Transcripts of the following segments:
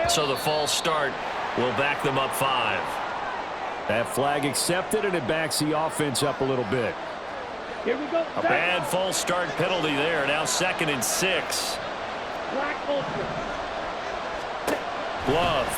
So the false start will back them up 5. That flag accepted, and it backs the offense up a little bit. Here we go. A bad false start penalty there. Now 2nd and 6. Black ultra. Love.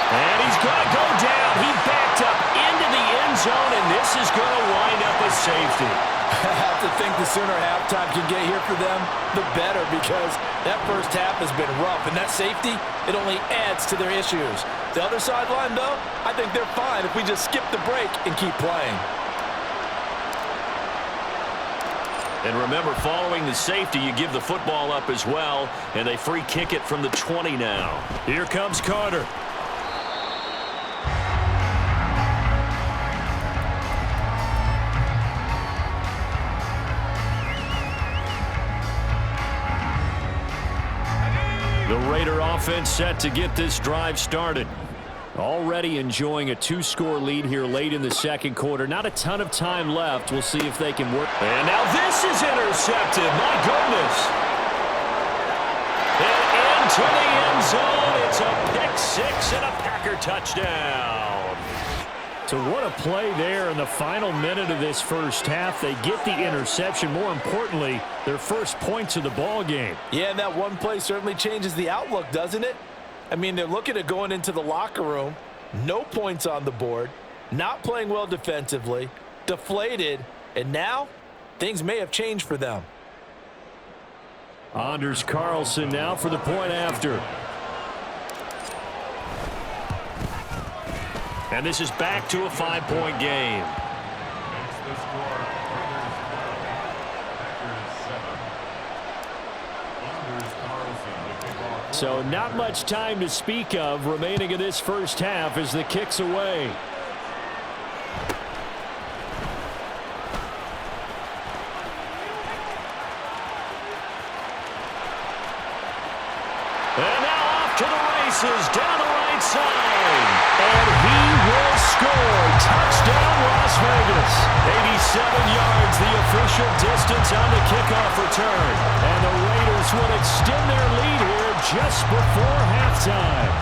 And he's going to go down. He backed up into the end zone, and this is going to wind up a safety. I have to think the sooner halftime can get here for them, the better, because that first half has been rough, and that safety, it only adds to their issues. The other sideline, though, I think they're fine if we just skip the break and keep playing. And remember, following the safety, you give the football up as well, and they free kick it from the 20 now. Here comes Carter. The Raider offense set to get this drive started. Already enjoying a 2-score lead here late in the second quarter. Not a ton of time left. We'll see if they can work. And now this is intercepted. My goodness. And into the end zone. It's a pick 6 and a Packer touchdown. So what a play there in the final minute of this first half. They get the interception. More importantly, their first points of the ball game. Yeah, and that one play certainly changes the outlook, doesn't it? I mean, they're looking at going into the locker room, no points on the board, not playing well defensively, deflated, and now things may have changed for them. Anders Carlson now for the point after. And this is back to a 5-point game. So not much time to speak of remaining in this first half as the kick's away. And now off to the races down the right side. And he will score. Touchdown, Las Vegas. 87 yards, the official distance on the kickoff return. And the Raiders will extend their lead here just before halftime.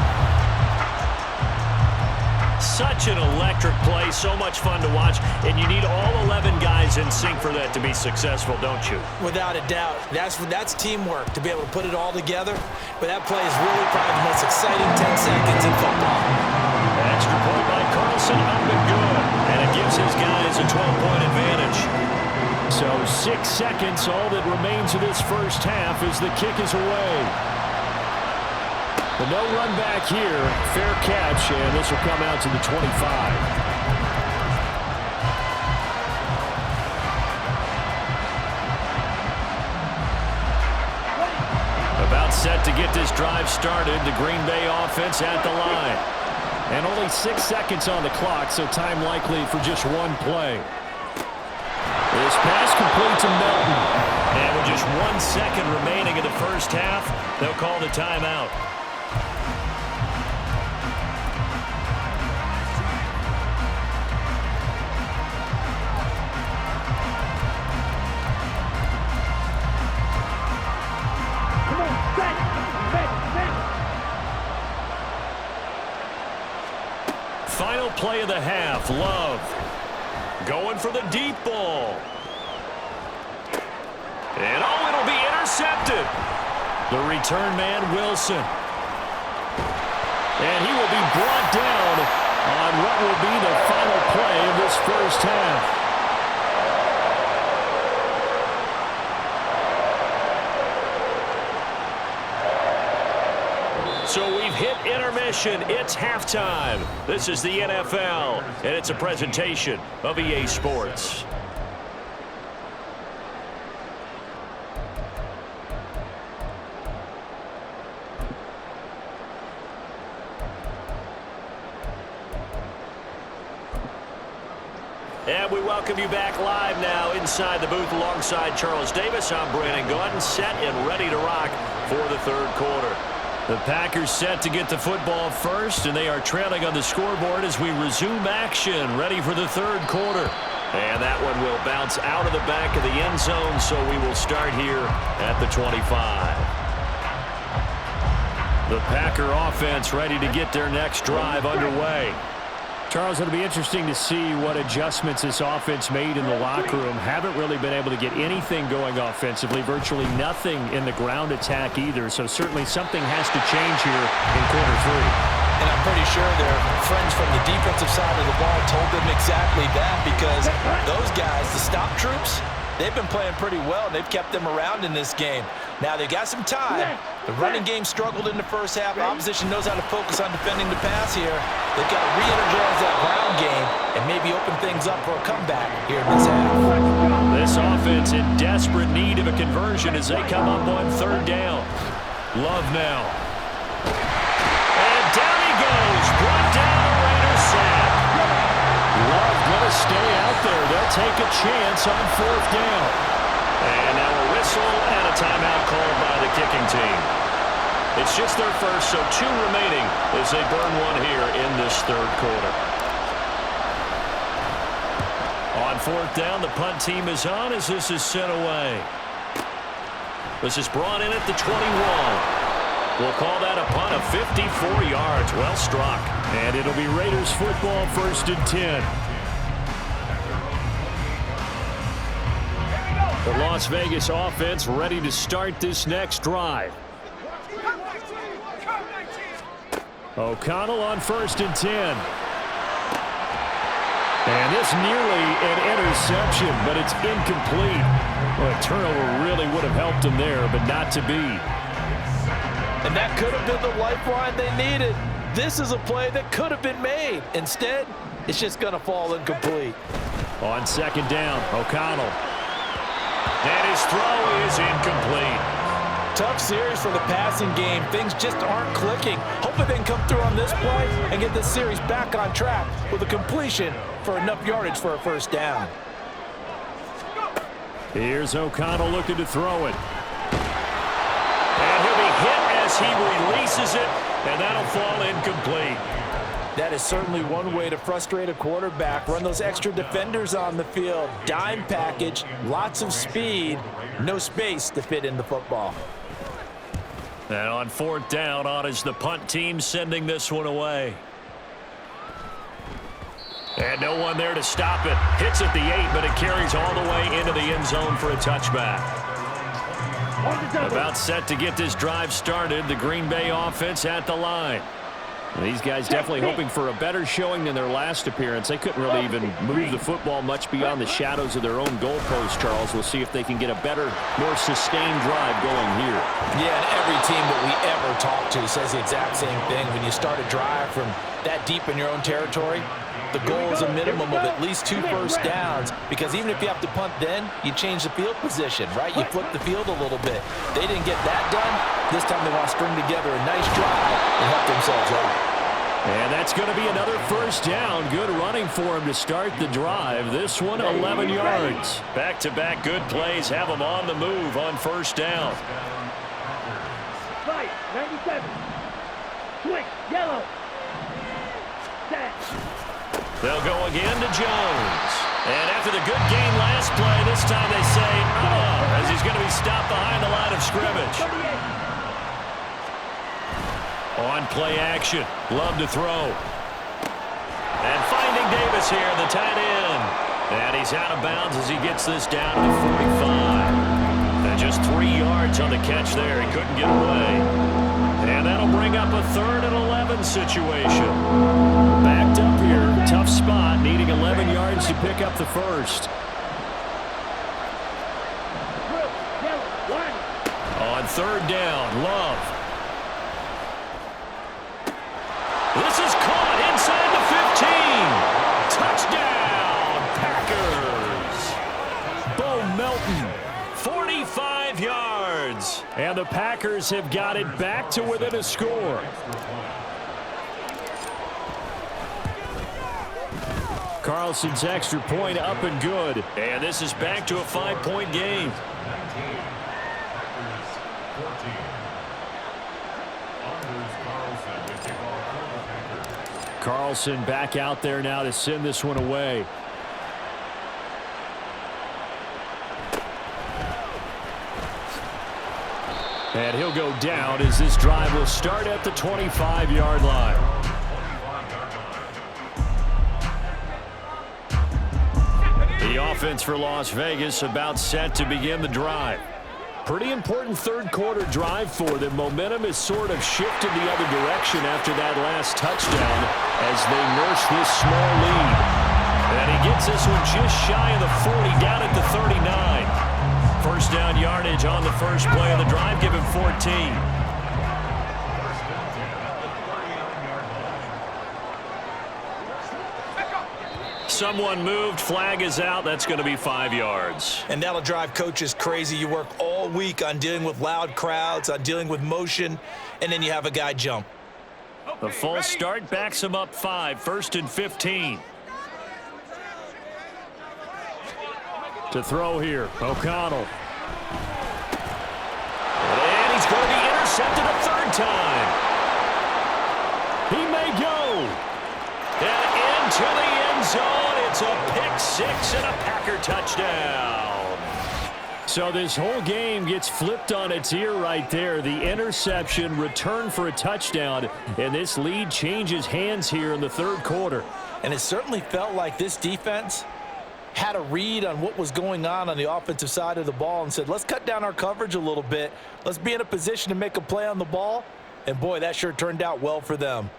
Such an electric play, so much fun to watch, and you need all 11 guys in sync for that to be successful, don't you? Without a doubt. That's teamwork, to be able to put it all together. But that play is really probably the most exciting 10 seconds in football. Extra point by Carlson, up and good. And it gives his guys a 12-point advantage. So 6 seconds, all that remains of this first half as the kick is away. But no run back here. Fair catch, and this will come out to the 25. About set to get this drive started. The Green Bay offense at the line. And only 6 seconds on the clock, so time likely for just one play. This pass complete to Melton. And with just 1 second remaining in the first half, they'll call the timeout. Final play of the half. Love going for the deep ball. And oh, it'll be intercepted. The return man, Wilson. And he will be brought down on what will be the final play of this first half. So we've hit intermission. It's halftime. This is the NFL, and it's a presentation of EA Sports. And we welcome you back live now inside the booth alongside Charles Davis. I'm Brandon Gordon, set and ready to rock for the third quarter. The Packers set to get the football first, and they are trailing on the scoreboard as we resume action, ready for the third quarter. And that one will bounce out of the back of the end zone, so we will start here at the 25. The Packer offense ready to get their next drive underway. Charles, it'll be interesting to see what adjustments this offense made in the locker room. Haven't really been able to get anything going offensively, virtually nothing in the ground attack either. So certainly something has to change here in quarter three. And I'm pretty sure their friends from the defensive side of the ball told them exactly that, because those guys, the stop troops, they've been playing pretty well. They've kept them around in this game. Now they got some time. The running game struggled in the first half. Opposition knows how to focus on defending the pass here. They've got to re-energize that ground game and maybe open things up for a comeback here in this half. This offense in desperate need of a conversion as they come up on third down. Love now. And down he goes. Brought down the Raiders sack. Love going to stay out there. They'll take a chance on fourth down. And now a whistle and a timeout called by the kicking team. It's just their first, so 2 remaining as they burn one here in this third quarter. On fourth down, the punt team is on as this is sent away. This is brought in at the 21. We'll call that a punt of 54 yards. Well struck. And it'll be Raiders football, 1st and 10. The Las Vegas offense ready to start this next drive. O'Connell on 1st and 10. And this nearly an interception, but it's incomplete. Well, a turnover really would have helped him there, but not to be. And that could have been the lifeline they needed. This is a play that could have been made. Instead, it's just going to fall incomplete. On 2nd down, O'Connell. And his throw is incomplete. Tough series for the passing game. Things just aren't clicking. Hoping they can come through on this play and get this series back on track with a completion for enough yardage for a first down. Here's O'Connell looking to throw it. And he'll be hit as he releases it, and that'll fall incomplete. That is certainly one way to frustrate a quarterback. Run those extra defenders on the field. Dime package, lots of speed, no space to fit in the football. And on 4th down, on is the punt team sending this one away. And no one there to stop it. Hits at the 8, but it carries all the way into the end zone for a touchback. About set to get this drive started. The Green Bay offense at the line. These guys definitely hoping for a better showing than their last appearance. They couldn't really even move the football much beyond the shadows of their own goalpost, Charles. We'll see if they can get a better, more sustained drive going here. Yeah, and every team that we ever talk to says the exact same thing. When you start a drive from that deep in your own territory, the goal is a minimum of at least 2 first downs, because even if you have to punt then, you change the field position, right? You flip the field a little bit. They didn't get that done. This time they want to string together a nice drive and help themselves out. And that's going to be another first down. Good running for him to start the drive. This one, 11 yards. Back-to-back good plays have them on the move on first down. Right, 97. Switch, yellow. Set. They'll go again to Jones. And after the good gain last play, this time they say, as he's going to be stopped behind the line of scrimmage. On play action, Love to throw. And finding Davis here, the tight end. And he's out of bounds as he gets this down to the 45. And just 3 yards on the catch there. He couldn't get away. And that'll bring up a 3rd and 11 situation. Backed up here, tough spot, needing 11 yards to pick up the first. On 3rd down, Love. This is caught inside the 15. Touchdown, Packers. Bo Melton. 45 yards. And the Packers have got it back to within a score. Carlson's extra point up and good. And this is back to a 5-point game. Carlson back out there now to send this one away. And he'll go down as this drive will start at the 25-yard line. The offense for Las Vegas about set to begin the drive. Pretty important third-quarter drive for them. Momentum has sort of shifted the other direction after that last touchdown as they nurse this small lead. And he gets this one just shy of the 40, down at the 39. First down yardage on the first play of the drive, give him 14. Someone moved, flag is out, that's going to be 5 yards. And that'll drive coaches crazy. You work all week on dealing with loud crowds, on dealing with motion, and then you have a guy jump. The false start backs him up 5, 1st and 15. To throw here, O'Connell. And he's going to be intercepted a third time. He may go. And into the end zone. It's a pick six and a Packer touchdown. So this whole game gets flipped on its ear right there. The interception, return for a touchdown, and this lead changes hands here in the third quarter. And it certainly felt like this defense had a read on what was going on the offensive side of the ball and said, let's cut down our coverage a little bit. Let's be in a position to make a play on the ball. And, boy, that sure turned out well for them.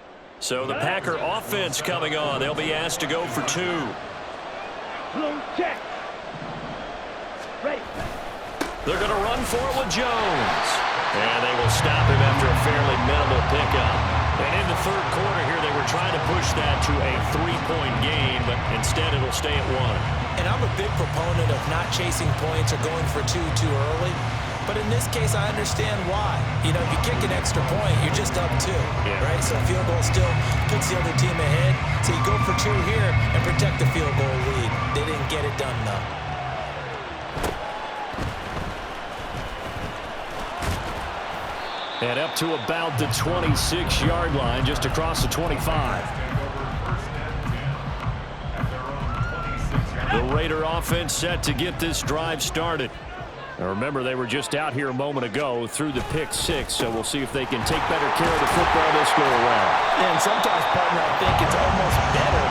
So the Packer offense coming on. They'll be asked to go for 2. Blue check. Ready. They're going to run for it with Jones. And they will stop him after a fairly minimal pickup. And in the third quarter here, they were trying to push that to a 3-point game, but instead it'll stay at 1. And I'm a big proponent of not chasing points or going for 2 too early. But in this case, I understand why. You know, if you kick an extra point, you're just up 2, right? So a field goal still puts the other team ahead. So you go for 2 here and protect the field goal lead. They didn't get it done, though. And up to about the 26-yard line, just across the 25. The Raider offense set to get this drive started. Now remember, they were just out here a moment ago through the pick 6, so we'll see if they can take better care of the football this go around. And sometimes, partner, I think it's almost better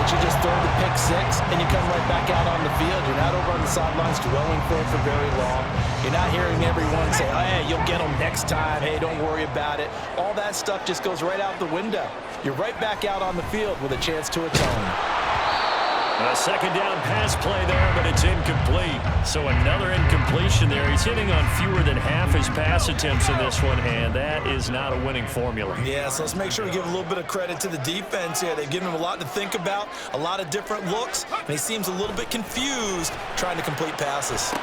that you just throw the pick 6 and you come right back out on the field. You're not over on the sidelines dwelling for it for very long. You're not hearing everyone say, oh, hey, you'll get them next time. Hey, don't worry about it. All that stuff just goes right out the window. You're right back out on the field with a chance to atone. A second down pass play there, but it's incomplete. So another incompletion there. He's hitting on fewer than half his pass attempts in this one, and that is not a winning formula. Yeah, so let's make sure we give a little bit of credit to the defense here. They've given him a lot to think about, a lot of different looks, and he seems a little bit confused trying to complete passes.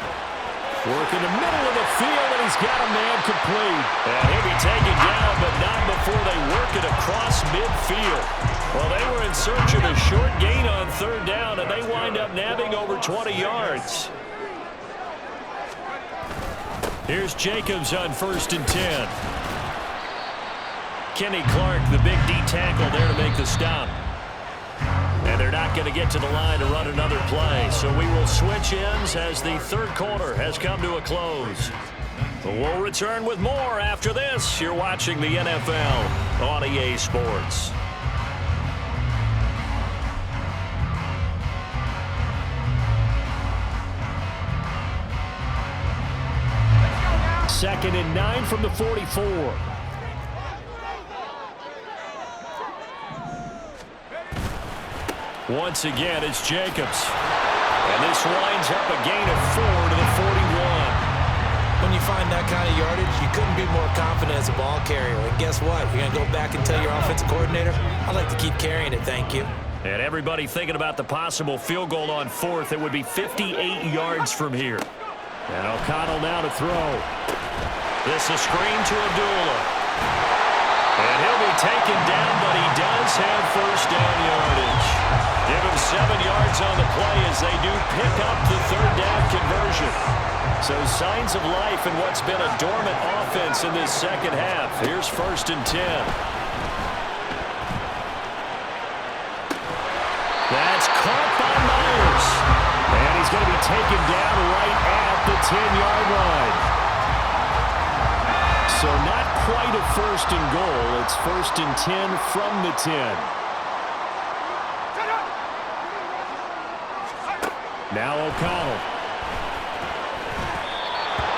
Work in the middle of the field, and he's got a man complete. And he'll be taken down, but not before they work it across midfield. Well, they were in search of a short gain on third down, and they wind up nabbing over 20 yards. Here's Jacobs on 1st and 10. Kenny Clark, the big D tackle there to make the stop. And they're not going to get to the line to run another play. So we will switch ends as the third quarter has come to a close. We'll return with more after this. You're watching the NFL on EA Sports. Second and 9 from the 44. Once again, it's Jacobs. And this winds up a gain of 4 to the 41. When you find that kind of yardage, you couldn't be more confident as a ball carrier. And guess what? You're going to go back and tell your offensive coordinator, I'd like to keep carrying it, thank you. And everybody thinking about the possible field goal on 4th. It would be 58 yards from here. And O'Connell now to throw. This is screen to Abdullah. And he'll be taken down, but he does have first down yardage. Give him 7 yards on the play as they do pick up the third down conversion. So signs of life in what's been a dormant offense in this second half. Here's 1st and 10. That's caught by Myers. And he's going to be taken down right at the 10-yard line. quite a first and goal. It's 1st and 10 from the 10. Now O'Connell.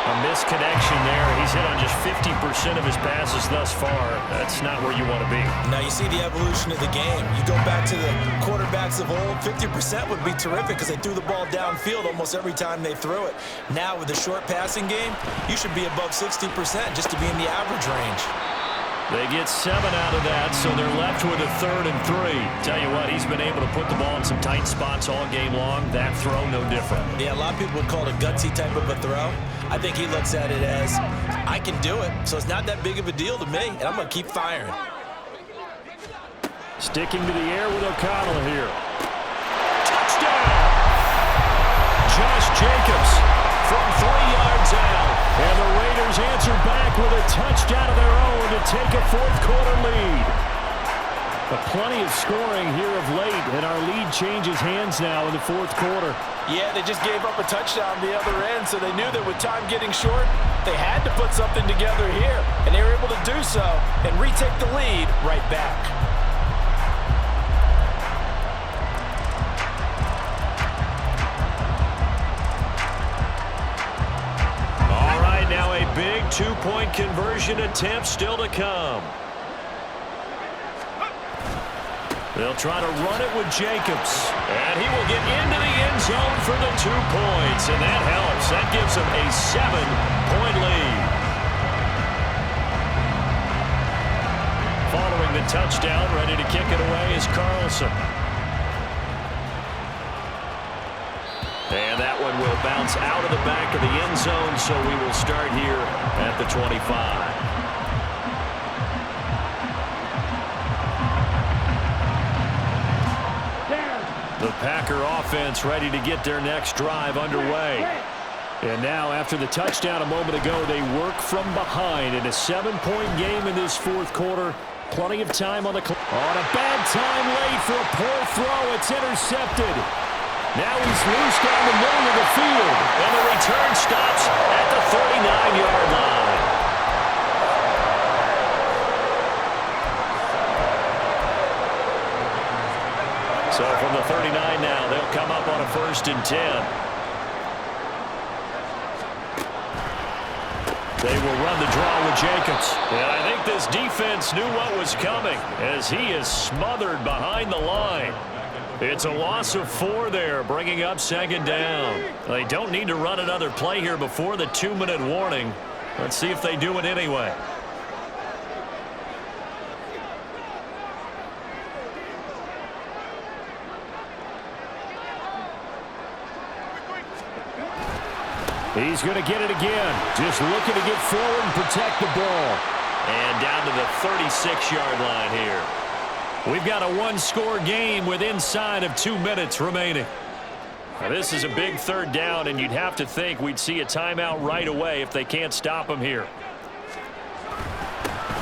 A misconnection there. He's hit on just 50% of his passes thus far. That's not where you want to be. Now you see the evolution of the game. You go back to the quarterbacks of old, 50% would be terrific because they threw the ball downfield almost every time they threw it. Now with the short passing game, you should be above 60% just to be in the average range. They get 7 out of that, so they're left with a 3rd and 3. Tell you what, he's been able to put the ball in some tight spots all game long. That throw, no different. Yeah, a lot of people would call it a gutsy type of a throw. I think he looks at it as, I can do it, so it's not that big of a deal to me, and I'm going to keep firing. Sticking to the air with O'Connell here. Touchdown! Josh Jacobs from 3 yards out. And the Raiders answer back with a touchdown of their own to take a 4th quarter lead. Plenty of scoring here of late, and our lead changes hands now in the 4th quarter. Yeah, they just gave up a touchdown the other end, so they knew that with time getting short, they had to put something together here, and they were able to do so and retake the lead right back. All right, now a big 2-point conversion attempt still to come. They'll try to run it with Jacobs. And he will get into the end zone for the 2 points. And that helps. That gives them a 7-point lead. Following the touchdown, ready to kick it away is Carlson. And that one will bounce out of the back of the end zone, so we will start here at the 25. The Packer offense ready to get their next drive underway. And now, after the touchdown a moment ago, they work from behind in a 7-point game in this 4th quarter. Plenty of time on the clock. On a bad time late for a poor throw. It's intercepted. Now he's loose down the middle of the field. And the return stops at the 39-yard line. So from the 39 now, they'll come up on a 1st and 10. They will run the draw with Jacobs. And I think this defense knew what was coming as he is smothered behind the line. It's a loss of 4 there, bringing up 2nd down. They don't need to run another play here before the 2-minute warning. Let's see if they do it anyway. He's going to get it again. Just looking to get forward and protect the ball. And down to the 36-yard line here. We've got a 1-score game with inside of 2 minutes remaining. Now, this is a big 3rd down, and you'd have to think we'd see a timeout right away if they can't stop him here.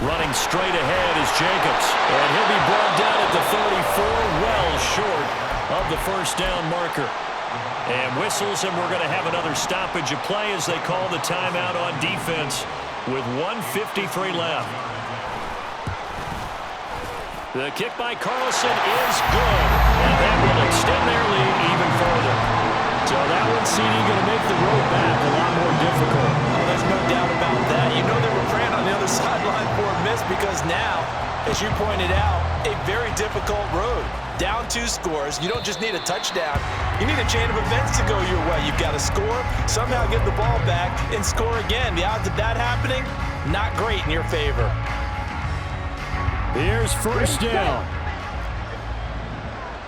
Running straight ahead is Jacobs. And he'll be brought down at the 34, well short of the 1st down marker. And whistles, and we're going to have another stoppage of play as they call the timeout on defense with 1:53 left. The kick by Carlson is good, and that will extend their lead even further. So that one, CD, going to make the road back a lot more difficult. Well, there's no doubt about that. You know they were praying on the other sideline for a miss because now, as you pointed out, a very difficult road. Down 2 scores. You don't just need a touchdown. You need a chain of events to go your way. You've got to score, somehow get the ball back, and score again. The odds of that happening, not great in your favor. Here's 1st down.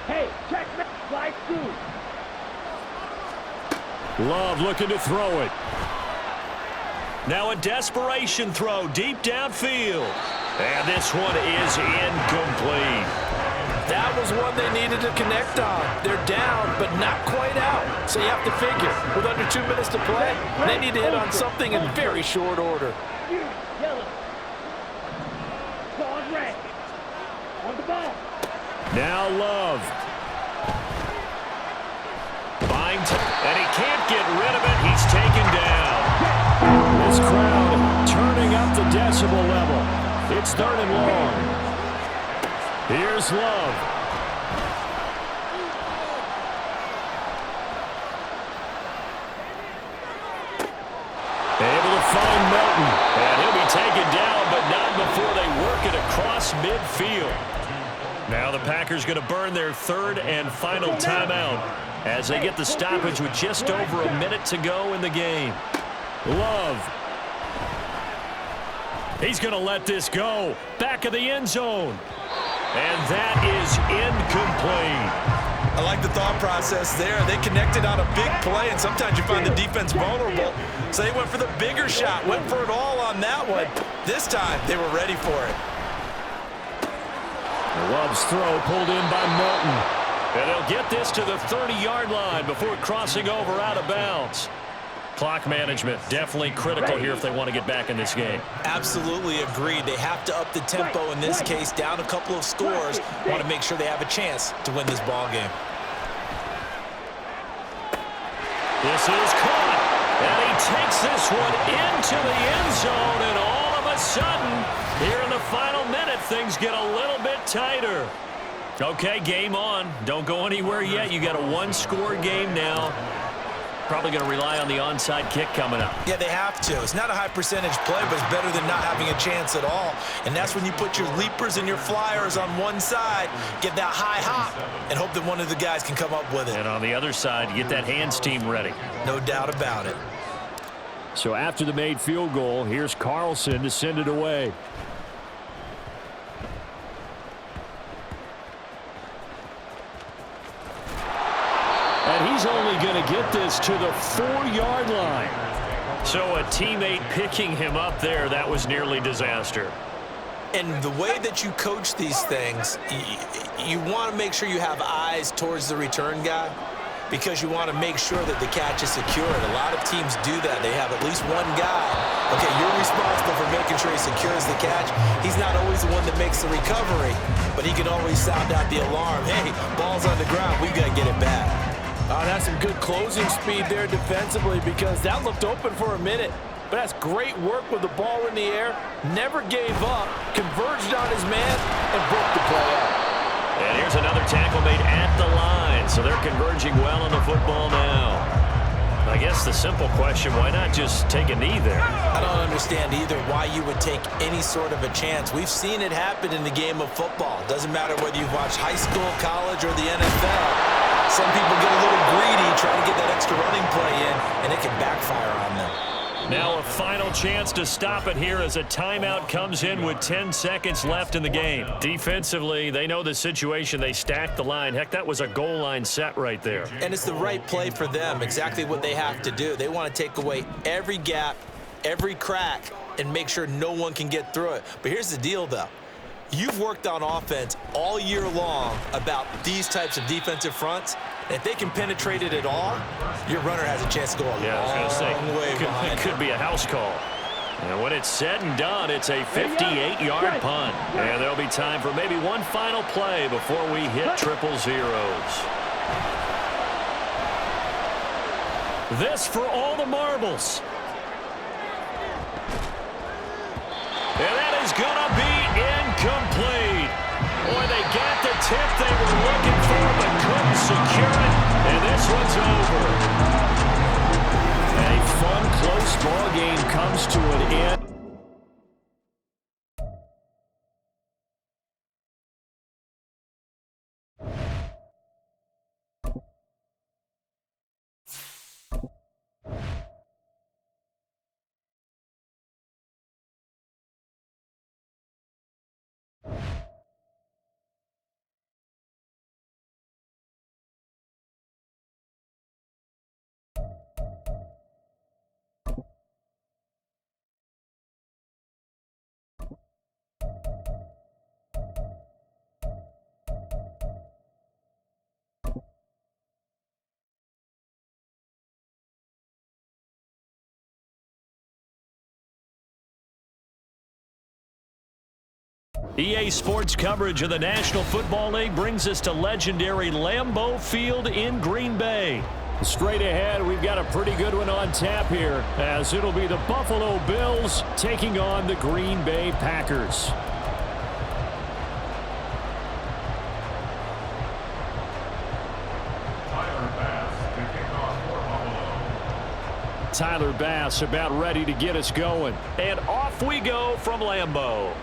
Hey, check that. Slide through. Love looking to throw it. Now a desperation throw deep downfield. And this one is incomplete. That was one they needed to connect on. They're down, but not quite out. So you have to figure, with under 2 minutes to play, they need to hit on something in very short order. Yellow. On red. On the ball. Now Love. And he can't get rid of it. He's taken down. This crowd turning up the decibel level. It's 3rd and long. Here's Love. Able to find Melton. And he'll be taken down, but not before they work it across midfield. Now the Packers going to burn their 3rd and final timeout as they get the stoppage with just over a minute to go in the game. Love. He's going to let this go. Back of the end zone. And that is incomplete. I like the thought process there. They connected on a big play, and sometimes you find the defense vulnerable. So they went for the bigger shot, went for it all on that one. This time, they were ready for it. Love's throw pulled in by Melton. And they'll get this to the 30-yard line before crossing over out of bounds. Clock management definitely critical here if they want to get back in this game. Absolutely agreed. They have to up the tempo in this case, down a couple of scores. Want to make sure they have a chance to win this ball game. This is caught. And he takes this one into the end zone. And all of a sudden, here in the final minute, things get a little bit tighter. Okay, game on. Don't go anywhere yet. You got a one-score game now. Probably going to rely on the onside kick coming up. Yeah, they have to. It's not a high percentage play, but it's better than not having a chance at all. And that's when you put your leapers and your flyers on one side, get that high hop, and hope that one of the guys can come up with it. And on the other side, get that hands team ready. No doubt about it. So after the made field goal, here's Carlson to send it away. And he's only going to get this to the 4-yard line. So a teammate picking him up there, that was nearly disaster. And the way that you coach these things, you want to make sure you have eyes towards the return guy because you want to make sure that the catch is secured. A lot of teams do that. They have at least one guy. Okay, you're responsible for making sure he secures the catch. He's not always the one that makes the recovery, but he can always sound out the alarm. Hey, ball's on the ground. We've got to get it back. That's some good closing speed there defensively because that looked open for a minute. But that's great work with the ball in the air. Never gave up, converged on his man, and broke the play up. And here's another tackle made at the line. So they're converging well on the football now. I guess the simple question, why not just take a knee there? I don't understand either why you would take any sort of a chance. We've seen it happen in the game of football. Doesn't matter whether you've watched high school, college, or the NFL. Some people get a little greedy trying to get that extra running play in, and it can backfire on them. Now a final chance to stop it here as a timeout comes in with 10 seconds left in the game. Defensively, they know the situation. They stacked the line. Heck, that was a goal line set right there. And it's the right play for them, exactly what they have to do. They want to take away every gap, every crack, and make sure no one can get through it. But here's the deal, though. You've worked on offense all year long about these types of defensive fronts. If they can penetrate it at all, your runner has a chance to go a long way behind. It could be a house call. And when it's said and done, it's a 58-yard punt. And there'll be time for maybe one final play before we hit triple zeros. This for all the marbles. And that is going to be incomplete. Boy, they got the tip they were looking for, but couldn't secure it. And this one's over. A fun, close ball game comes to an end. EA Sports coverage of the National Football League brings us to legendary Lambeau Field in Green Bay. Straight ahead, we've got a pretty good one on tap here, as it'll be the Buffalo Bills taking on the Green Bay Packers. Tyler Bass about ready to get us going. And off we go from Lambeau.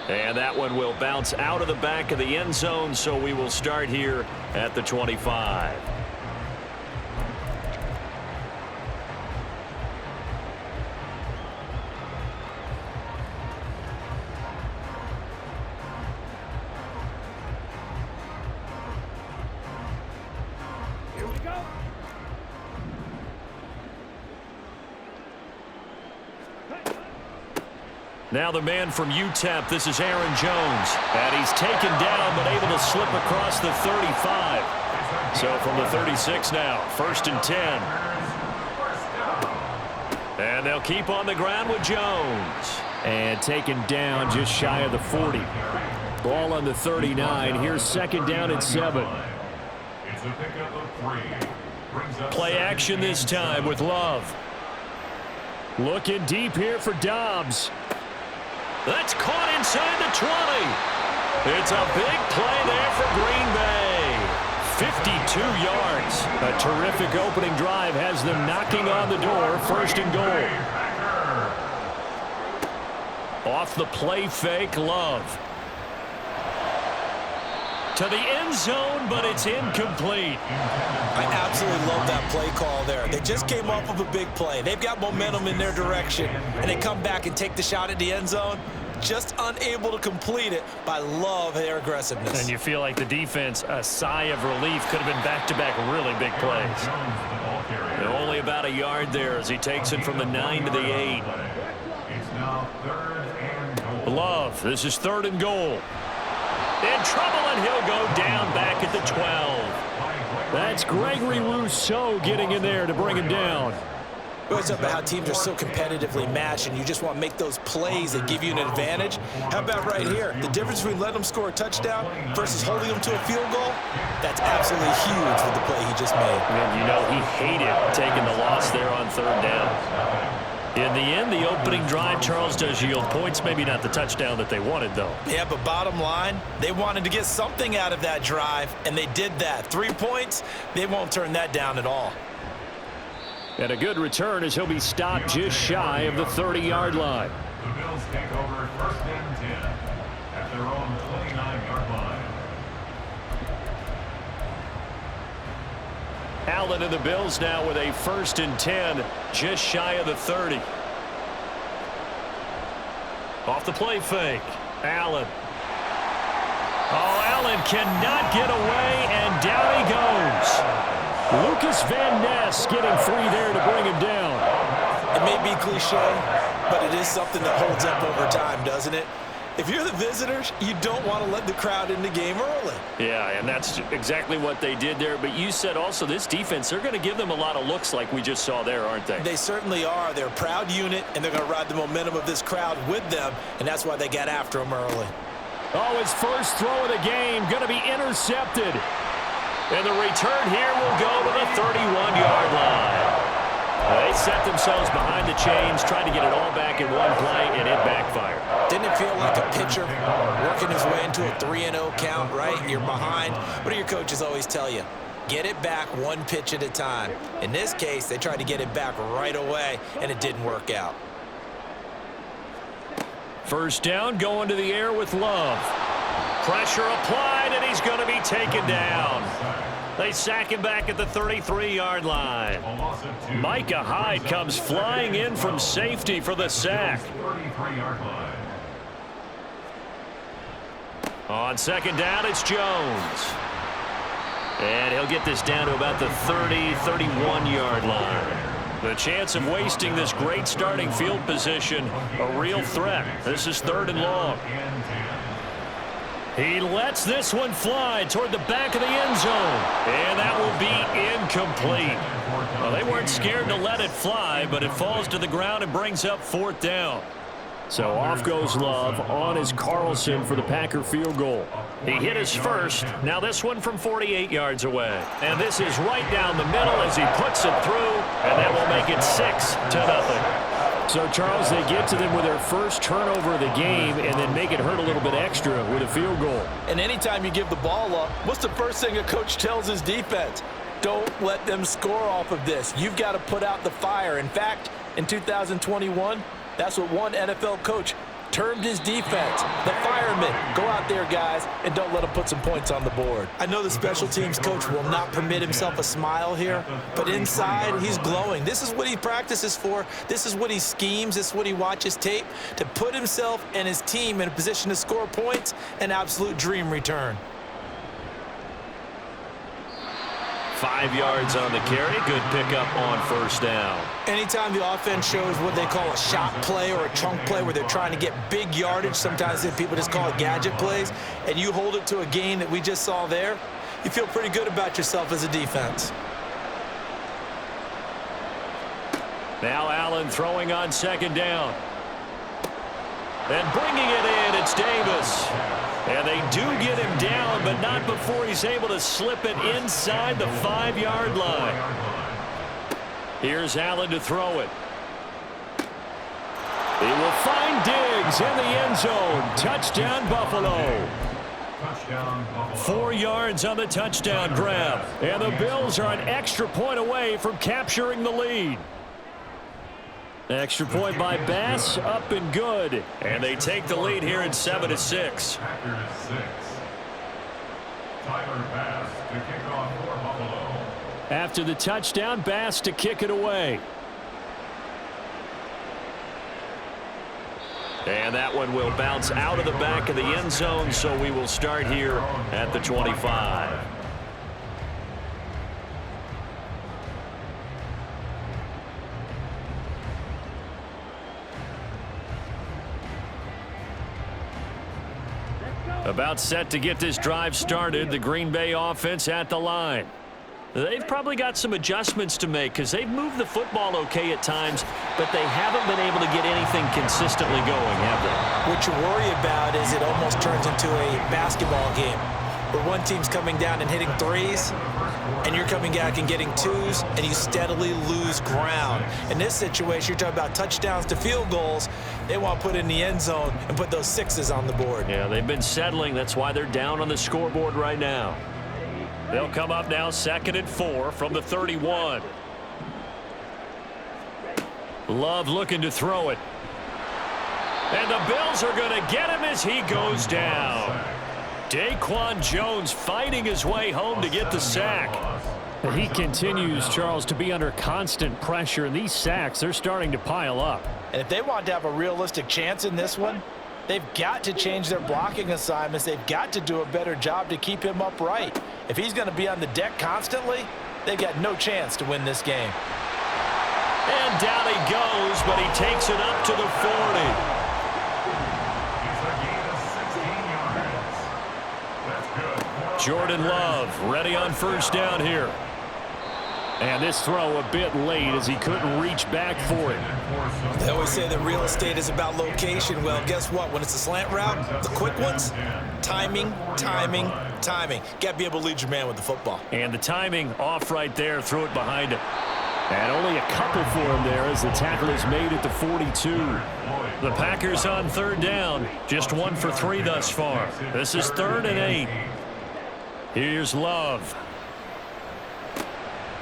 And that one will bounce out of the back of the end zone, so we will start here at the 25. Here we go. Now the man from UTEP, this is Aaron Jones. And he's taken down, but able to slip across the 35. So from the 36 now, 1st and 10. And they'll keep on the ground with Jones. And taken down just shy of the 40. Ball on the 39. Here's 2nd down and 7. Play action this time with Love. Looking deep here for Dobbs. That's caught inside the 20. It's a big play there for Green Bay. 52 yards. A terrific opening drive has them knocking on the door. 1st and goal. Off the play fake, Love. To the end zone, but it's incomplete. I absolutely love that play call there. They just came off of a big play. They've got momentum in their direction, and they come back and take the shot at the end zone, just unable to complete it. But I love their aggressiveness. And you feel like the defense, a sigh of relief, could have been back-to-back really big plays. And only about a yard there as he takes it from the 9 to the 8. Love, this is 3rd and goal. In trouble, and he'll go down back at the 12. That's Gregory Rousseau getting in there to bring him down. It's about how teams are so competitively matched, and you just want to make those plays that give you an advantage. How about right here? The difference between letting them score a touchdown versus holding them to a field goal, that's absolutely huge with the play he just made. And you know he hated taking the loss there on 3rd down. In the end, the opening drive, Charles, does yield points. Maybe not the touchdown that they wanted, though. Yeah, but bottom line, they wanted to get something out of that drive, and they did that. 3 points, they won't turn that down at all. And a good return as he'll be stopped just shy of the 30-yard line. The Bills take over 1st and 10 at their own 29-yard line. Allen and the Bills now with a 1st and 10, just shy of the 30. Off the play fake, Allen. Oh, Allen cannot get away, and down he goes. Lucas Van Ness getting free there to bring him down. It may be cliche, but it is something that holds up over time, doesn't it? If you're the visitors, you don't want to let the crowd in the game early. Yeah, and that's exactly what they did there. But you said also this defense, they're going to give them a lot of looks like we just saw there, aren't they? They certainly are. They're a proud unit, and they're going to ride the momentum of this crowd with them, and that's why they got after them early. Oh, his first throw of the game going to be intercepted. And the return here will go to the 31-yard line. They set themselves behind the chains, trying to get it all back in one play, and it backfired. Didn't it feel like a pitcher working his way into a 3-0 count, right? You're behind. What do your coaches always tell you? Get it back one pitch at a time. In this case, they tried to get it back right away, and it didn't work out. 1st down, going to the air with Love. Pressure applied, and he's going to be taken down. They sack him back at the 33-yard line. Micah Hyde comes flying in from safety for the sack. On 2nd down, it's Jones. And he'll get this down to about the 31-yard line. The chance of wasting this great starting field position, a real threat. This is 3rd and long. He lets this one fly toward the back of the end zone. And that will be incomplete. Well, they weren't scared to let it fly, but it falls to the ground and brings up 4th down. So off goes Love. On is Carlson for the Packer field goal. He hit his first. Now this one from 48 yards away. And this is right down the middle as he puts it through. And that will make it 6-0. So, Charles, they get to them with their first turnover of the game and then make it hurt a little bit extra with a field goal. And anytime you give the ball up, what's the first thing a coach tells his defense? Don't let them score off of this. You've got to put out the fire. In fact, in 2021, that's what one NFL coach termed his defense. The firemen. Go out there, guys, and don't let them put some points on the board. I know the special teams coach will not permit himself a smile here, but inside, he's glowing. This is what he practices for. This is what he schemes. This is what he watches tape to put himself and his team in a position to score points. An absolute dream return. 5 yards on the carry. Good pickup on first down. Anytime the offense shows what they call a shot play or a chunk play where they're trying to get big yardage, sometimes people just call it gadget plays, and you hold it to a gain that we just saw there, you feel pretty good about yourself as a defense. Now Allen throwing on second down. And bringing it in, it's Davis. And they do get him down, but not before he's able to slip it inside the 5-yard line. Here's Allen to throw it. He will find Diggs in the end zone. Touchdown, Buffalo. 4 yards on the touchdown grab. And the Bills are an extra point away from capturing the lead. Extra point by Bass, up and good. And they take the lead here at 7-6. After the touchdown, Bass to kick it away. And that one will bounce out of the back of the end zone, so we will start here at the 25. About set to get this drive started, the Green Bay offense at the line. They've probably got some adjustments to make because they've moved the football okay at times, but they haven't been able to get anything consistently going, have they? What you worry about is it almost turns into a basketball game where one team's coming down and hitting threes, and you're coming back and getting twos, and you steadily lose ground. In this situation, you're talking about touchdowns to field goals. They want to put in the end zone and put those sixes on the board. Yeah, they've been settling. That's why they're down on the scoreboard right now. They'll come up now 2nd and 4 from the 31. Love looking to throw it. And the Bills are going to get him as he goes down. Daquan Jones fighting his way home to get the sack. He continues, Charles, to be under constant pressure, and these sacks, they're starting to pile up. And if they want to have a realistic chance in this one, they've got to change their blocking assignments. They've got to do a better job to keep him upright. If he's going to be on the deck constantly, they've got no chance to win this game. And down he goes, but he takes it up to the 40. Jordan Love ready on first down here. And this throw a bit late as he couldn't reach back for it. They always say that real estate is about location. Well, guess what? When it's a slant route, the quick ones, timing, timing, timing. Got to be able to lead your man with the football. And the timing off right there. Threw it behind him. And only a couple for him there as the tackle is made at the 42. The Packers on 3rd down. Just 1 for 3 thus far. This is 3rd and 8. Here's Love.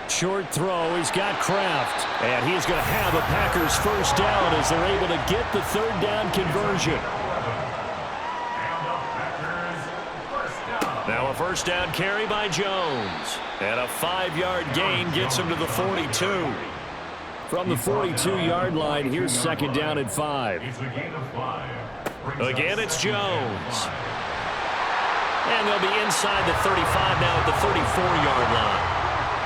Short throw. He's got Kraft. And he's going to have a Packers first down as they're able to get the 3rd down conversion. Now a first down carry by Jones. And a 5-yard gain gets him to the 42. From the 42-yard line, here's 2nd down and 5. Again, it's Jones. And they'll be inside the 35 now at the 34-yard line.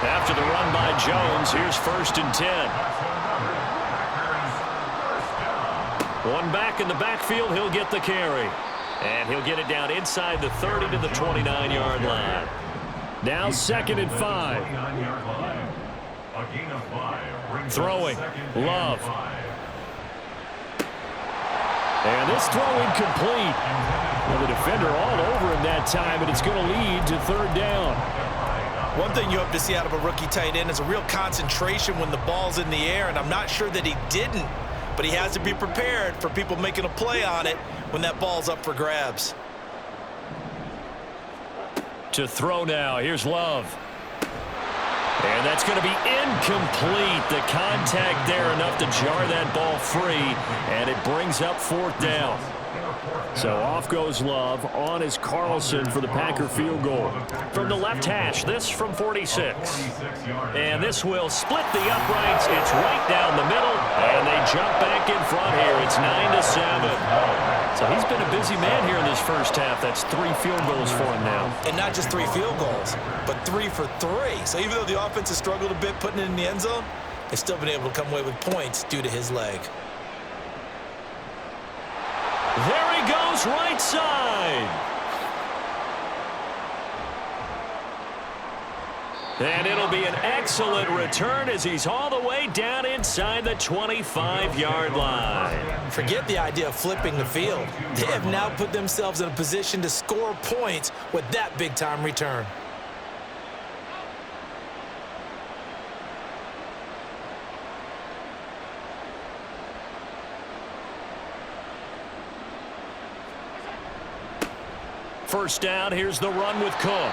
After the run by Jones, here's 1st and 10. One back in the backfield, he'll get the carry. And he'll get it down inside the 30 to the 29-yard line. Now 2nd and 5. Throwing, Love. And this throw incomplete. Well, the defender all over him that time, and it's going to lead to 3rd down. One thing you hope to see out of a rookie tight end is a real concentration when the ball's in the air, and I'm not sure that he didn't, but he has to be prepared for people making a play on it when that ball's up for grabs. To throw now, here's Love. And that's going to be incomplete. The contact there enough to jar that ball free, and it brings up 4th down. So off goes Love. On is Carlson for the Packer field goal. From the left hash, this from 46. And this will split the uprights. It's right down the middle, and they jump back in front here. It's 9-7. So he's been a busy man here in this first half. That's 3 field goals for him now. And not just 3 field goals, but 3 for 3. So even though the offense has struggled a bit putting it in the end zone, they've still been able to come away with points due to his leg. There he goes, right side. And it'll be an excellent return as he's all the way down inside the 25-yard line. Forget the idea of flipping the field. They have now put themselves in a position to score points with that big-time return. First down, here's the run with Cook.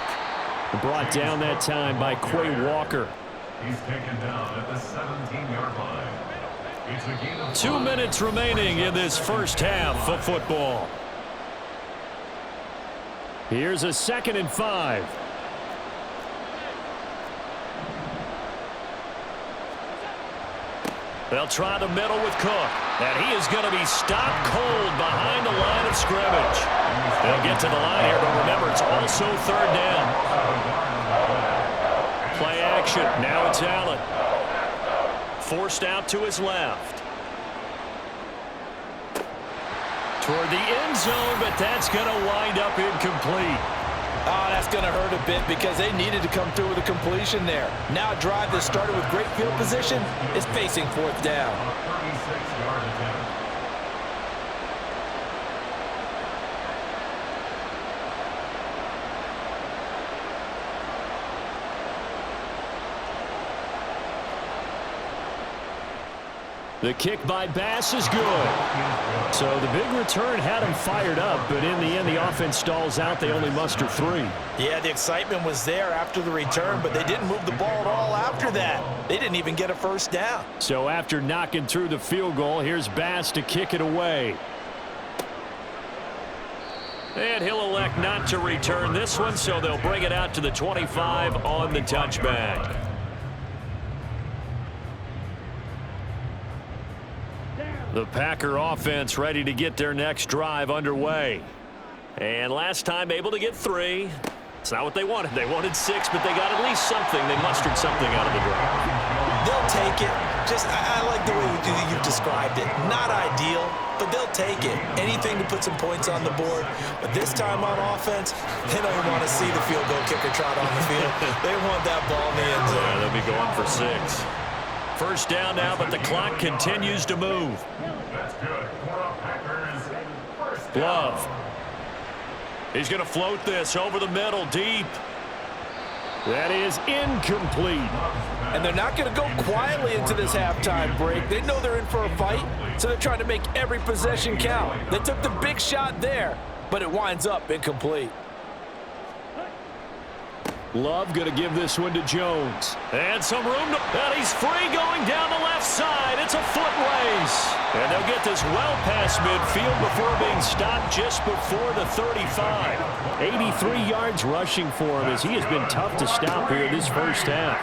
Brought down that time by Quay Walker. He's taken down at the 17-yard line. It's a gain of 2 minutes remaining in this first half of football. Here's a 2nd and 5. They'll try the middle with Cook. And he is going to be stopped cold behind the line of scrimmage. They'll get to the line here, but remember, it's also 3rd down. Play action. Now it's Allen. Forced out to his left. Toward the end zone, but that's going to wind up incomplete. Oh, that's going to hurt a bit because they needed to come through with a completion there. Now a drive that started with great field position is facing 4th down. 36-yard attempt. The kick by Bass is good. So the big return had him fired up, but in the end, the offense stalls out. They only muster 3. Yeah, the excitement was there after the return, but they didn't move the ball at all after that. They didn't even get a first down. So after knocking through the field goal, here's Bass to kick it away. And he'll elect not to return this one, so they'll bring it out to the 25 on the touchback. The Packer offense ready to get their next drive underway. And last time able to get 3. It's not what they wanted. They wanted 6, but they got at least something. They mustered something out of the drive. They'll take it. I like the way you've described it. Not ideal, but they'll take it. Anything to put some points on the board. But this time on offense, they don't even want to see the field goal kicker trot on the field. They want that ball in the end zone. Yeah, they'll be going for 6. First down now, but the clock continues to move. That's good. Packers. First down. Love. He's going to float this over the middle, deep. That is incomplete. And they're not going to go quietly into this halftime break. They know they're in for a fight, so they're trying to make every possession count. They took the big shot there, but it winds up incomplete. Love going to give this one to Jones. And some room to... And he's free going down the left side. It's a foot race. And they'll get this well past midfield before being stopped just before the 35. 83 yards rushing for him as he has been tough to stop here this first half.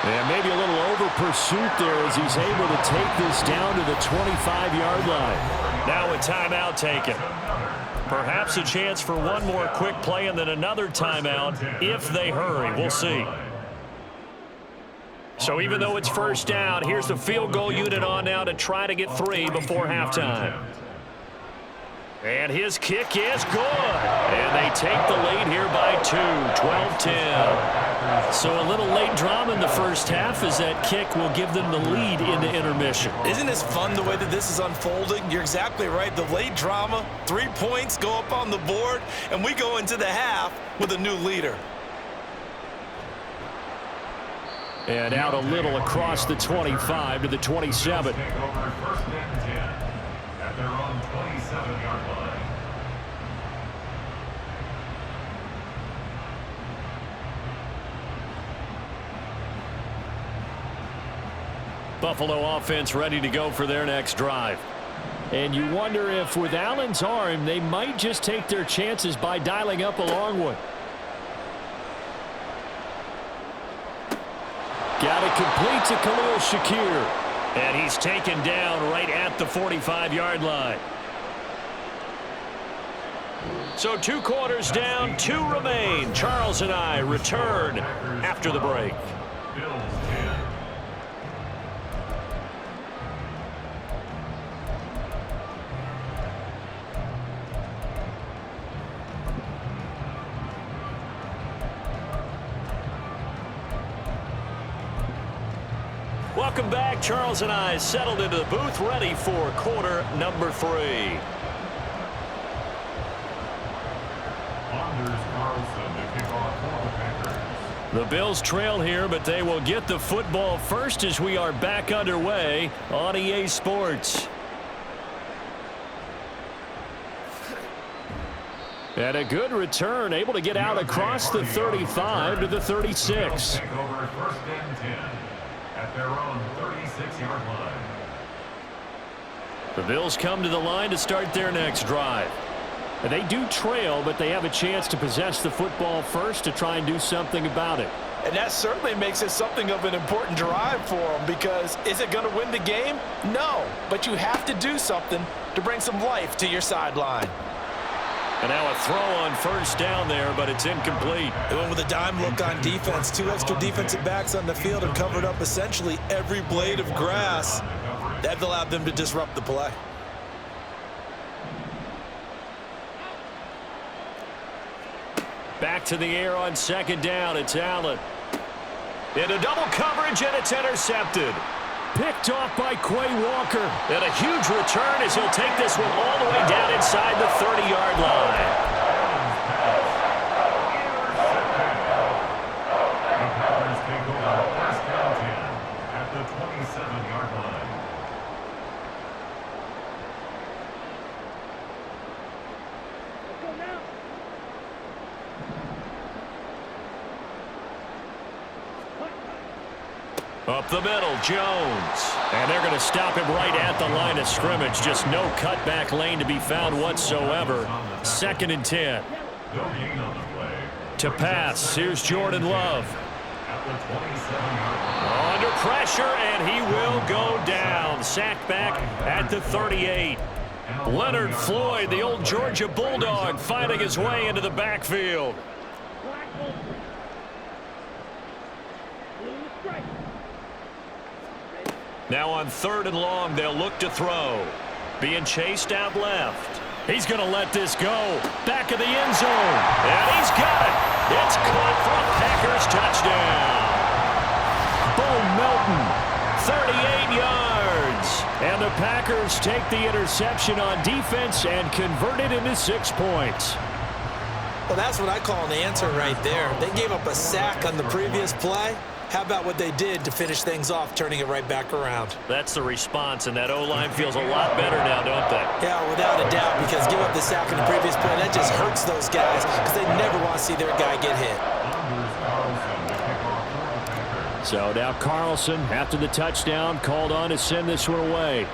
And maybe a little over pursuit there as he's able to take this down to the 25-yard line. Now a timeout taken. Perhaps a chance for one more quick play and then another timeout if they hurry. We'll see. So even though it's first down, here's the field goal unit on now to try to get 3 before halftime. And his kick is good. And they take the lead here by 2, 12-10. So a little late drama in the first half as that kick will give them the lead into intermission. Isn't this fun the way that this is unfolding? You're exactly right. The late drama, 3 points go up on the board, and we go into the half with a new leader. And out a little across the 25 to the 27. Take over first and 10 at their own 27-yard line. Buffalo offense ready to go for their next drive. And you wonder if with Allen's arm, they might just take their chances by dialing up a long one. Got it complete to Khalil Shakir. And he's taken down right at the 45-yard line. So 2 quarters down, 2 remain. Charles and I return after the break. Bills 10. Welcome back. Charles and I settled into the booth, ready for quarter number 3. Anders Carlson to kick off for the Packers. The Bills trail here, but they will get the football first as we are back underway on EA Sports. And a good return, able to get out across the 35 to the 36. Take over first and 10 at their own 36-yard line. The Bills come to the line to start their next drive. And they do trail, but they have a chance to possess the football first to try and do something about it. And that certainly makes it something of an important drive for them, because is it going to win the game? No, but you have to do something to bring some life to your sideline. And now a throw on first down there, but it's incomplete. They went with a dime look on defense. 2 extra defensive backs on the field and covered up essentially every blade of grass. That allowed them to disrupt the play. Back to the air on second down. It's Allen. Into double coverage, and it's intercepted. Picked off by Quay Walker. And a huge return as he'll take this one all the way down inside the 30-yard line. The Packers take over first down 10 at the 27-yard line. Go now. Up the middle, Jones. And they're going to stop him right at the line of scrimmage. Just no cutback lane to be found whatsoever. 2nd and 10. No gain on the play. To pass, here's Jordan Love. At the 27-yard line. Under pressure, and he will go down. Sacked back at the 38. Leonard Floyd, the old Georgia Bulldog, finding his way into the backfield. Black hole. Blue strike. Now on 3rd and long, they'll look to throw. Being chased out left. He's going to let this go. Back of the end zone. And he's got it. It's caught for a Packers touchdown. Bo Melton, 38 yards. And the Packers take the interception on defense and convert it into 6 points. Well, that's what I call an answer right there. They gave up a sack on the previous play. How about what they did to finish things off, turning it right back around? That's the response, and that O-line feels a lot better now, don't they? Yeah, without a doubt, because give up the sack on the previous play, that just hurts those guys because they never want to see their guy get hit. Anders Carlson to kick off for the Packers. So now Carlson, after the touchdown, called on to send this one away.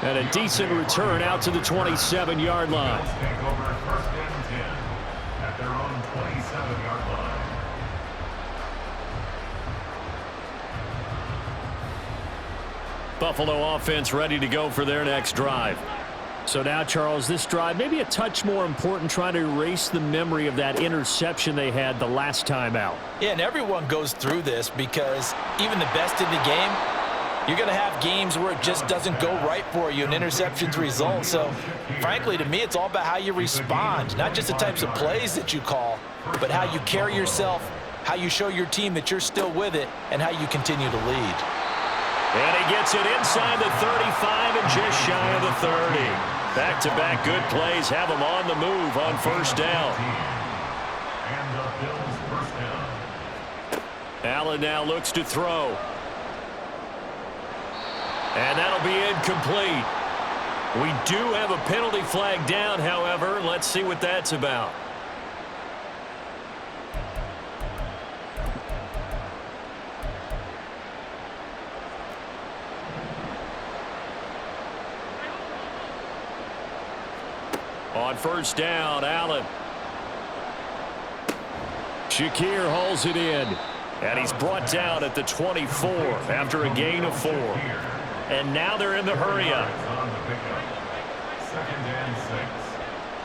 And a decent return out to the 27-yard line. Bills take over first and 10 at their own 27-yard line. Buffalo offense ready to go for their next drive. So now, Charles, this drive maybe a touch more important, trying to erase the memory of that interception they had the last time out. Yeah, and everyone goes through this because even the best in the game, you're going to have games where it just doesn't go right for you, and interceptions result. So, frankly, to me, it's all about how you respond, not just the types of plays that you call, but how you carry yourself, how you show your team that you're still with it, and how you continue to lead. And he gets it inside the 35 and just shy of the 30. Back-to-back good plays have him on the move on first down. And the Bills first down. Allen now looks to throw. And that'll be incomplete. We do have a penalty flag down, however. Let's see what that's about. On first down, Allen. Shakir hauls it in. And he's brought down at the 24 after a gain of 4. And now they're in the hurry-up. Second and 6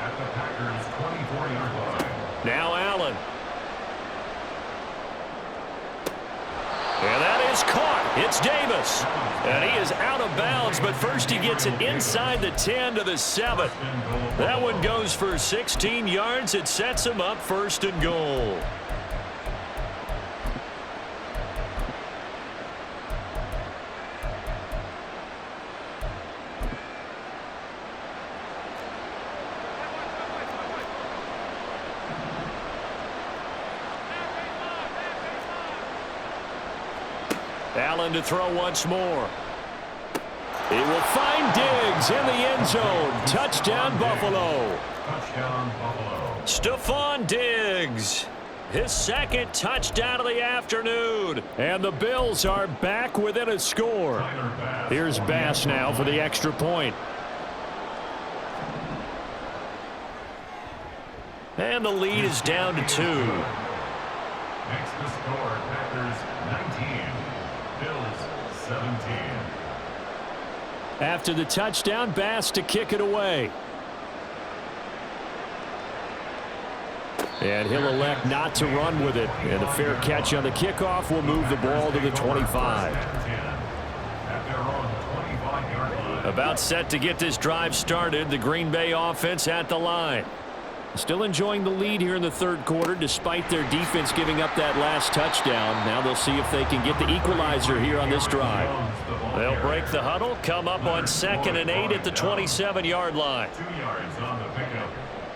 at the Packers' 24-yard line. Now Allen. And that is caught. It's Davis. And he is out of bounds, but first he gets it inside the 10 to the 7. That one goes for 16 yards. It sets him up first and goal. Allen to throw once more. He will find Diggs in the end zone. Touchdown, Buffalo. Touchdown, Buffalo. Stephon Diggs. His second touchdown of the afternoon. And the Bills are back within a score. Here's Bass now for the extra point. And the lead is down to 2. Makes the score Packers 19. Bills 17. After the touchdown, Bass to kick it away. And he'll elect not to run with it. And a fair catch on the kickoff will move the ball to the 25. About set to get this drive started. The Green Bay offense at the line. Still enjoying the lead here in the third quarter despite their defense giving up that last touchdown. Now they'll see if they can get the equalizer here on this drive. They'll break the huddle, come up on 2nd and 8 at the 27-yard line. 2 yards on the pickup.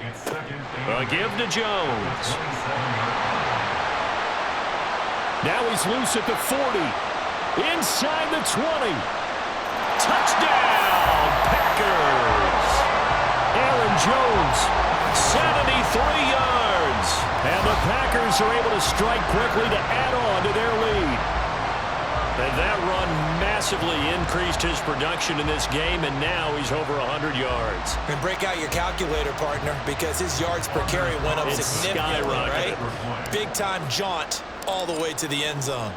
It's second A give to Jones. Now he's loose at the 40. Inside the 20. Touchdown, Packers. Aaron Jones. 73 yards. And the Packers are able to strike quickly to add on to their lead. And that run massively increased his production in this game, and now he's over 100 yards. And break out your calculator, partner, because his yards per carry went up It's significantly, skyrocketed. right? Big-time jaunt all the way to the end zone.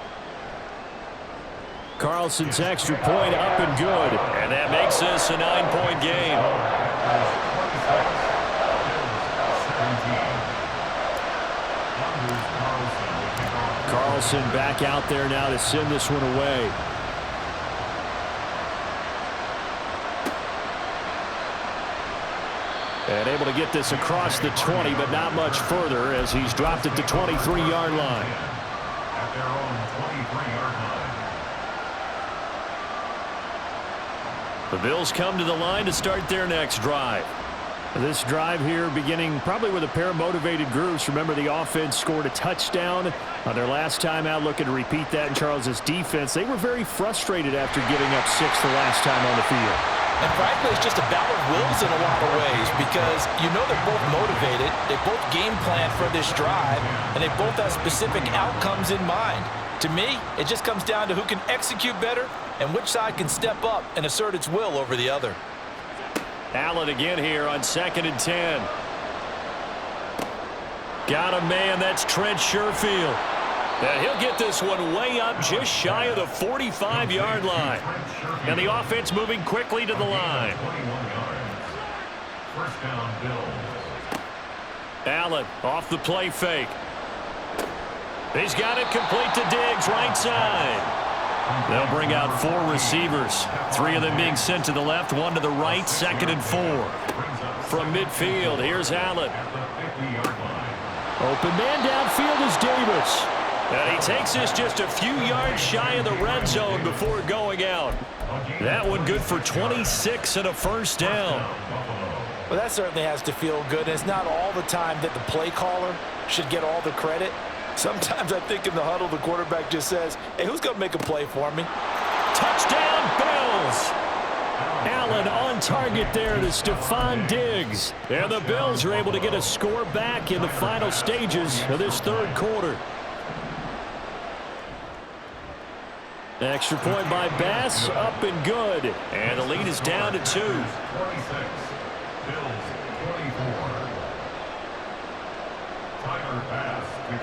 Carlson's extra point up and good. And that makes this a 9-point game. Carlson back out there now to send this one away. And able to get this across the 20, but not much further as he's dropped at the 23-yard line. At their own 23-yard line. The Bills come to the line to start their next drive. This drive here beginning probably with a pair of motivated groups. Remember, the offense scored a touchdown on their last time out, looking to repeat that in Charles's defense. They were very frustrated after giving up 6 the last time on the field. And frankly, it's just a battle of wills in a lot of ways because you know they're both motivated, they both game plan for this drive, and they both have specific outcomes in mind. To me, it just comes down to who can execute better and which side can step up and assert its will over the other. Allen again here on 2nd and 10. Got a man, that's Trent Sherfield. And he'll get this one way up just shy of the 45-yard line. And the offense moving quickly to the line. 21 yards. First down, Bills. Allen off the play fake. He's got it complete to Diggs, right side. They'll bring out 4 receivers. 3 of them being sent to the left, 1 to the right, 2nd and 4. From midfield, here's Allen. Open man downfield is Davis. And he takes this just a few yards shy of the red zone before going out. That one good for 26 and a first down. Well, that certainly has to feel good. And it's not all the time that the play caller should get all the credit. Sometimes I think in the huddle, the quarterback just says, hey, who's going to make a play for me? Touchdown, Bills! Allen on target there to Stephon Diggs. And the Bills are able to get a score back in the final stages of this third quarter. Extra point by Bass, up and good. And the lead is down to 2. 26. Bills 23.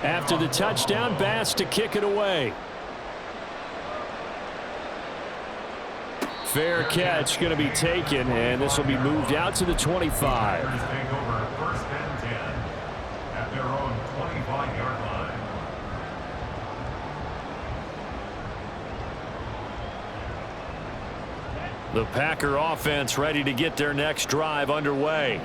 After the touchdown, Bass to kick it away. Fair catch going to be taken, and this will be moved out to the 25. Take over first and 10 at their own 25-yard line. The Packer offense ready to get their next drive underway.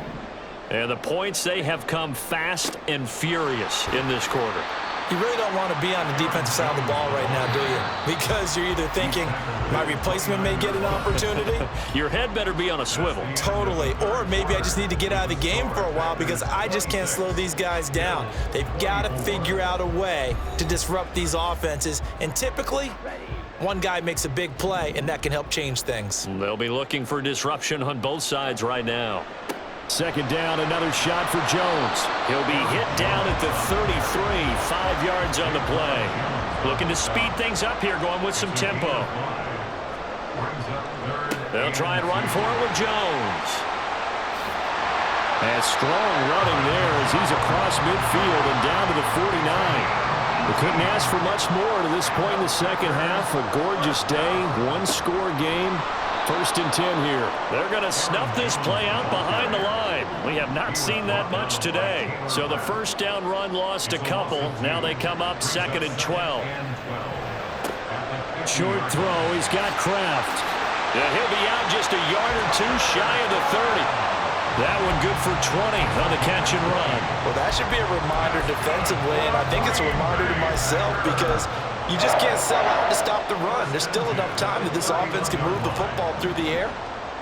And the points, they have come fast and furious in this quarter. You really don't want to be on the defensive side of the ball right now, do you? Because you're either thinking, my replacement may get an opportunity. Your head better be on a swivel. Totally. Or maybe I just need to get out of the game for a while because I just can't slow these guys down. They've got to figure out a way to disrupt these offenses. And typically, one guy makes a big play, and that can help change things. They'll be looking for disruption on both sides right now. Second down, another shot for Jones. He'll be hit down at the 33, 5 yards on the play. Looking to speed things up here, going with some tempo. They'll try and run for it with Jones. And strong running there as he's across midfield and down to the 49. We couldn't ask for much more to this point in the second half. A gorgeous day, one-score game. First and 10 here. They're going to snuff this play out behind the line. We have not seen that much today. So the first down run lost a couple. Now they come up second and 12. Short throw. He's got Kraft. Yeah, he'll be out just a yard or two shy of the 30. That one good for 20 on the catch and run. Well, that should be a reminder defensively, and I think it's a reminder to myself because you just can't sell out to stop the run. There's still enough time that this offense can move the football through the air,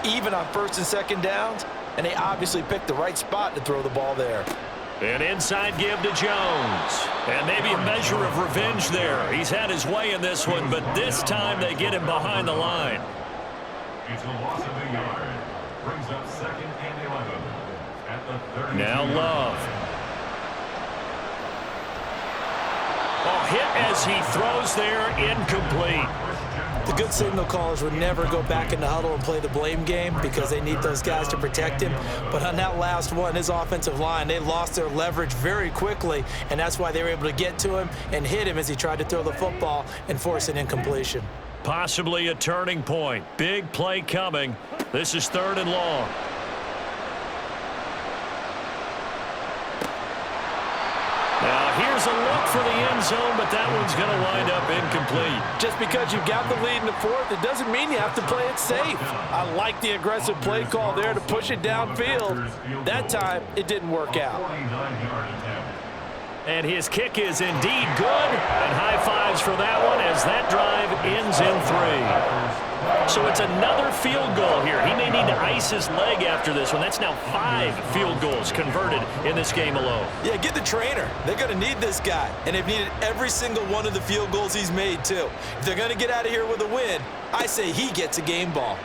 even on first and second downs, and they obviously picked the right spot to throw the ball there. An inside give to Jones. And maybe a measure of revenge there. He's had his way in this one, but this time they get him behind the line. It's a loss of a yard. Brings up second and 11 at the 30. Now Love. Oh, hit as he throws there, incomplete. The good signal callers would never go back in the huddle and play the blame game because they need those guys to protect him. But on that last one, his offensive line, they lost their leverage very quickly, and that's why they were able to get to him and hit him as he tried to throw the football and force an incompletion. Possibly a turning point. Big play coming. This is third and long. Now here's a look for the end zone, but that one's going to wind up incomplete. Just because you've got the lead in the fourth, it doesn't mean you have to play it safe. I like the aggressive play call there to push it downfield. That time, it didn't work out. 49-yard attempt. And his kick is indeed good. And high fives for that one as that drive ends in 3. So it's another field goal here. He may need to ice his leg after this one. That's now 5 field goals converted in this game alone. Yeah, get the trainer. They're going to need this guy. And they've needed every single one of the field goals he's made, too. If they're going to get out of here with a win, I say he gets a game ball.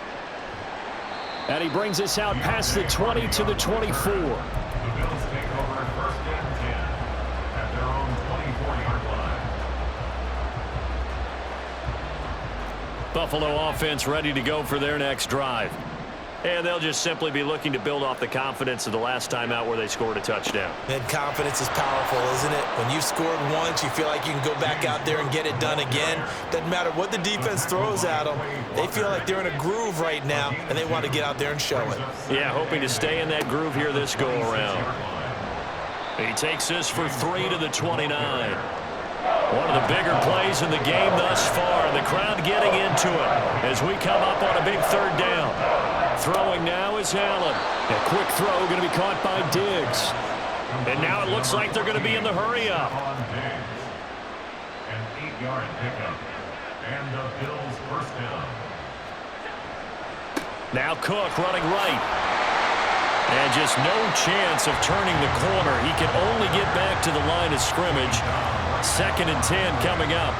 And he brings us out past the 20 to the 24. The Bills take over first and 10 at their own 24-yard line. Buffalo offense ready to go for their next drive. And they'll just simply be looking to build off the confidence of the last time out where they scored a touchdown. And confidence is powerful, isn't it? When you've scored once, you feel like you can go back out there and get it done again. Doesn't matter what the defense throws at them. They feel like they're in a groove right now, and they want to get out there and show it. Yeah, hoping to stay in that groove here this go-around. He takes this for 3 to the 29. One of the bigger plays in the game thus far, and the crowd getting into it as we come up on a big third down. Throwing now is Allen. A quick throw going to be caught by Diggs. And now it looks like they're going to be in the hurry-up. On Diggs. An 8-yard pickup. And the Bills first down. Now Cook running right. And just no chance of turning the corner. He can only get back to the line of scrimmage. Second and 10 coming up.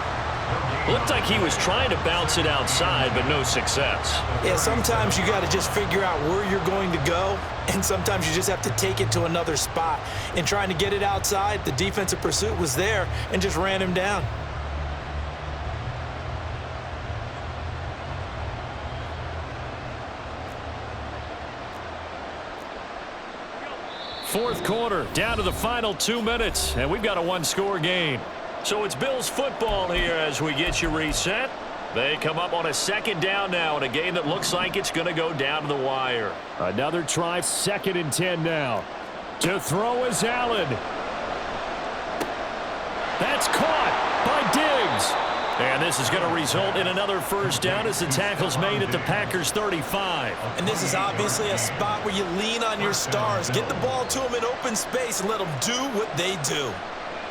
Looked like he was trying to bounce it outside, but no success. Yeah, sometimes you got to just figure out where you're going to go, and sometimes you just have to take it to another spot. In trying to get it outside, the defensive pursuit was there and just ran him down. fourth quarter, down to the final 2 minutes, and we've got a one-score game. So it's Bills football here as we get you reset. They come up on a second down now in a game that looks like it's going to go down to the wire. Another try, 2nd and 10 now. To throw is Allen. That's caught by Diggs. And this is going to result in another first down as the tackle's made at the Packers 35. And this is obviously a spot where you lean on your stars. Get the ball to them in open space and let them do what they do.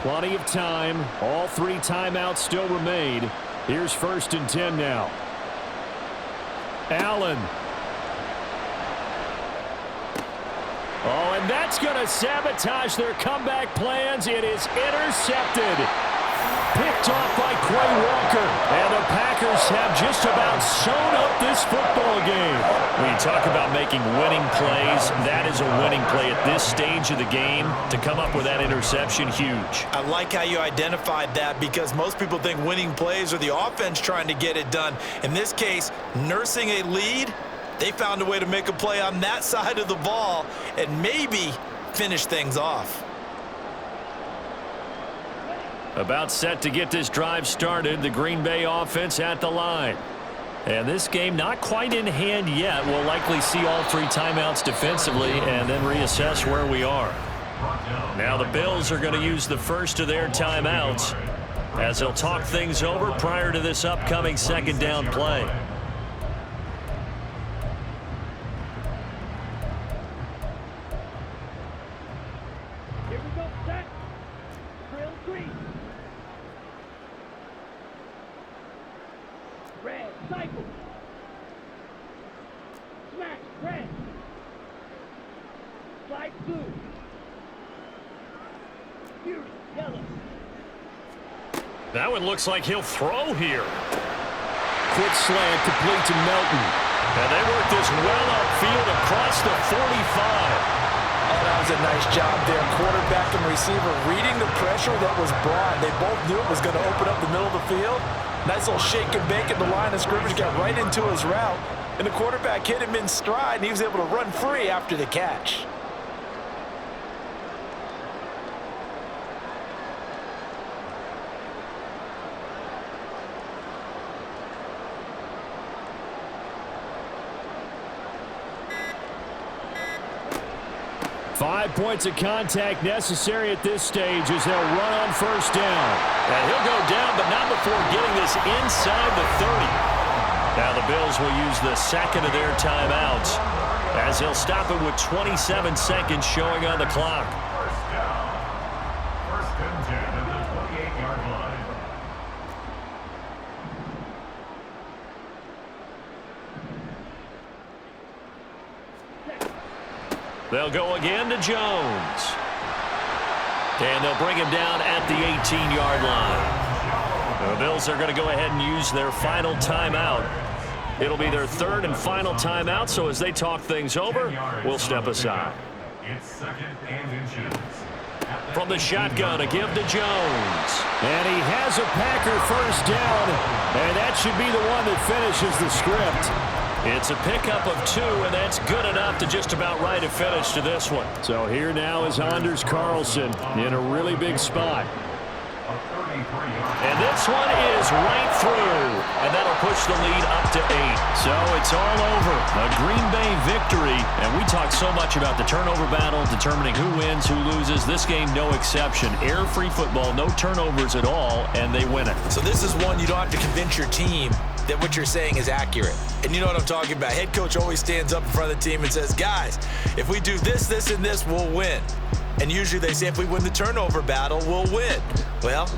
Plenty of time. All 3 timeouts still remain. Here's 1st and 10 now. Allen. Oh, and that's going to sabotage their comeback plans. It is intercepted. Picked off by Quay Walker. And the Packers have just about sewn up this football game. When you talk about making winning plays, that is a winning play at this stage of the game. To come up with that interception, huge. I like how you identified that because most people think winning plays are the offense trying to get it done. In this case, nursing a lead, they found a way to make a play on that side of the ball and maybe finish things off. About set to get this drive started, the Green Bay offense at the line. And this game not quite in hand yet. We'll likely see all 3 timeouts defensively and then reassess where we are. Now the Bills are going to use the first of their timeouts as they'll talk things over prior to this upcoming second down play. Here we go, set. Drill 3. Red, cycle. Smash, red. Slide blue. Fury, yellow. That one looks like he'll throw here. Quick slant complete to Melton. And they work this well upfield across the 45. Oh, that was a nice job there. Quarterback and receiver reading the pressure that was brought. They both knew it was going to open up the middle of the field. Nice little shake and bake at the line of scrimmage, got right into his route. And the quarterback hit him in stride, and he was able to run free after the catch. Five points of contact necessary at this stage as they'll run on first down. And he'll go down, but not before getting this inside the 30. Now the Bills will use the second of their timeouts as they'll stop it with 27 seconds showing on the clock. First down. 1st and 10 at the 28-yard line. They'll go again to Jones. And they'll bring him down at the 18-yard line. The Bills are going to go ahead and use their final timeout. It'll be their 3rd and final timeout, so as they talk things over, we'll step aside. It's 2nd and inches. From the shotgun, a give to Jones. And he has a Packer first down, and that should be the one that finishes the script. It's a pickup of 2, and that's good enough to just about write a finish to this one. So here now is Anders Carlson in a really big spot. And this one is right through, and that'll push the lead up to 8. So it's all over. A Green Bay victory, and we talk so much about the turnover battle, determining who wins, who loses. This game, no exception. Error-free football, no turnovers at all, and they win it. So this is one you don't have to convince your team that what you're saying is accurate. And you know what I'm talking about. Head coach always stands up in front of the team and says, guys, if we do this, this, and this, we'll win. And usually they say if we win the turnover battle, we'll win. Well,